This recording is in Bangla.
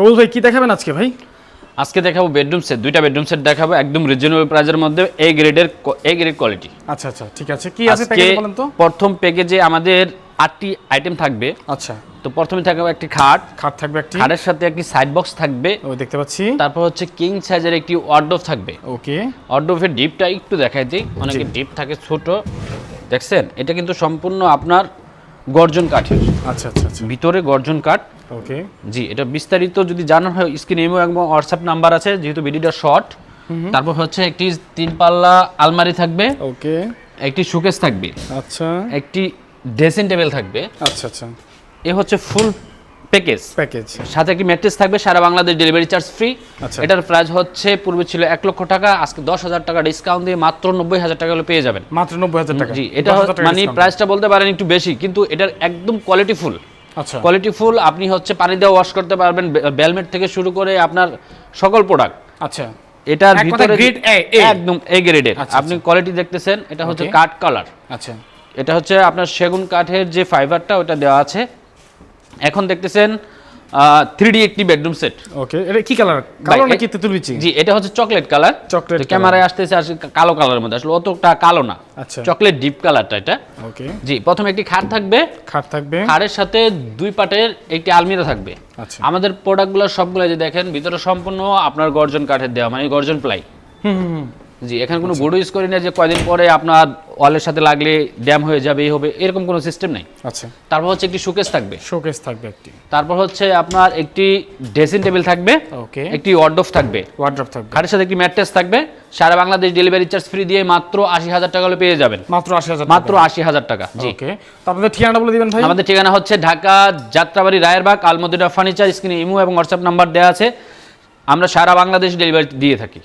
সবুজ ভাই কি দেখাবেন আজকে ভাই? আজকে দেখাবো বেডরুম সেট, দুইটা বেডরুম সেট দেখাবো একদম রিজনেবল প্রাইসের মধ্যে, এ গ্রেড কোয়ালিটি। আচ্ছা আচ্ছা ঠিক আছে, কি আছে প্যাকেজে বলেন তো? প্রথম প্যাকেজে আমাদের 8টি আইটেম থাকবে। আচ্ছা, তো প্রথমে থাকবে একটি খাট, থাকবে একটি, খাটের সাথে একটি সাইড বক্স থাকবে, ওই দেখতে পাচ্ছি। তারপর হচ্ছে কিং সাইজের একটি ওয়ার্ডরোব থাকবে। ওকে, ওয়ার্ডরোবের ডিপটা একটু দেখাই দিই, অনেকে ডিপ থাকে ছোট, দেখছেন এটা কিন্তু সম্পূর্ণ আপনার গর্জন কাঠের। আচ্ছা আচ্ছা আচ্ছা, ভিতরে গর্জন কাঠ। ওকে জি, এটা বিস্তারিত যদি জানার হয় স্ক্রিনে ইমো এবং হোয়াটসঅ্যাপ নাম্বার আছে, যেহেতু ভিডিওটা শর্ট। তারপর হচ্ছে একটি 3 পাল্লা আলমারি থাকবে, ওকে, একটি শোকেস থাকবে, আচ্ছা একটি ড্রেসিং টেবিল থাকবে। আচ্ছা আচ্ছা, এ হচ্ছে ফুল প্যাকেজ। সাথে একটি ম্যাট্রেস থাকবে, সারা বাংলাদেশ ডেলিভারি চার্জ ফ্রি। আচ্ছা, এটার প্রাইস হচ্ছে পূর্বে ছিল 1 লক্ষ টাকা, আজকে 10,000 টাকা ডিসকাউন্ট দিয়ে মাত্র 90,000 টাকা হলে পেয়ে যাবেন। মাত্র 90,000 টাকা। জি, এটা মানে প্রাইসটা বলতে পারেন একটু বেশি, কিন্তু এটার একদম কোয়ালিটি ফুল। আচ্ছা, কোয়ালিটি ফুল, আপনি হচ্ছে পানি দিয়ে ওয়াশ করতে পারবেন, বেলমেট থেকে শুরু করে আপনার সকল প্রোডাক্ট। আচ্ছা, এটার ভিতরে গ্রেড একদম এ গ্রেডের। আপনি কোয়ালিটি দেখতেছেন, এটা হচ্ছে কাঠ কালার। আচ্ছা, এটা হচ্ছে আপনার সেগুন কাঠের যে ফাইবারটা ওটা দেওয়া আছে। এখন দেখতেছেন 3D একটি বেডরুম সেট। ওকে, এটা কি কালার? কালো নাকি তেঁতুল বিচি? জি, এটা হচ্ছে চকলেট কালার। চকলেট ক্যামেরায় আসতেছে আসলে কালো কালারের মধ্যে, আসলে অতটা কালো না। আচ্ছা, চকলেট ডিপ কালারটা এটা। ওকে, জি, প্রথমে একটি খাট থাকবে, খাটের সাথে 2 পাটের একটি আলমিরা থাকবে। আচ্ছা, আমাদের প্রোডাক্টগুলো সবগুলো যে দেখেন ভিতরে সম্পূর্ণ আপনার গর্জন কাঠের দেওয়া, মানে গর্জন প্লাই। জি, এখানে কোনো গুড ইউজ করি না যে কয়দিন পরে আপনার ওয়ালের সাথে লাগলে ড্যাম হয়ে যাবে, এই হবে, এরকম কোনো সিস্টেম নাই। আচ্ছা, তারপর হচ্ছে একটি শোকেস থাকবে, একটি। তারপর হচ্ছে আপনার একটি ড্রেসিং টেবিল থাকবে, ওকে, একটি ওয়ার্ডরোব থাকবে, খাটের সাথে একটি ম্যাট্রেস থাকবে। সারা বাংলাদেশ ডেলিভারি চার্জ ফ্রি দিয়ে মাত্র 80,000 টাকা হলে পেয়ে যাবেন। মাত্র 80,000, মাত্র 80,000 টাকা। জি, ওকে। তো আপনাদের ঠিকানাটা বলে দিবেন ভাই। আমাদের ঠিকানা হচ্ছে ঢাকা যাত্রাবাড়ি রায়েরবাগ, আলমদিনা ফার্নিচার। স্ক্রিনে ইমো এবং হোয়াটসঅ্যাপ নাম্বার দেওয়া আছে। আমরা সারা বাংলাদেশ ডেলিভারি দিয়ে থাকি।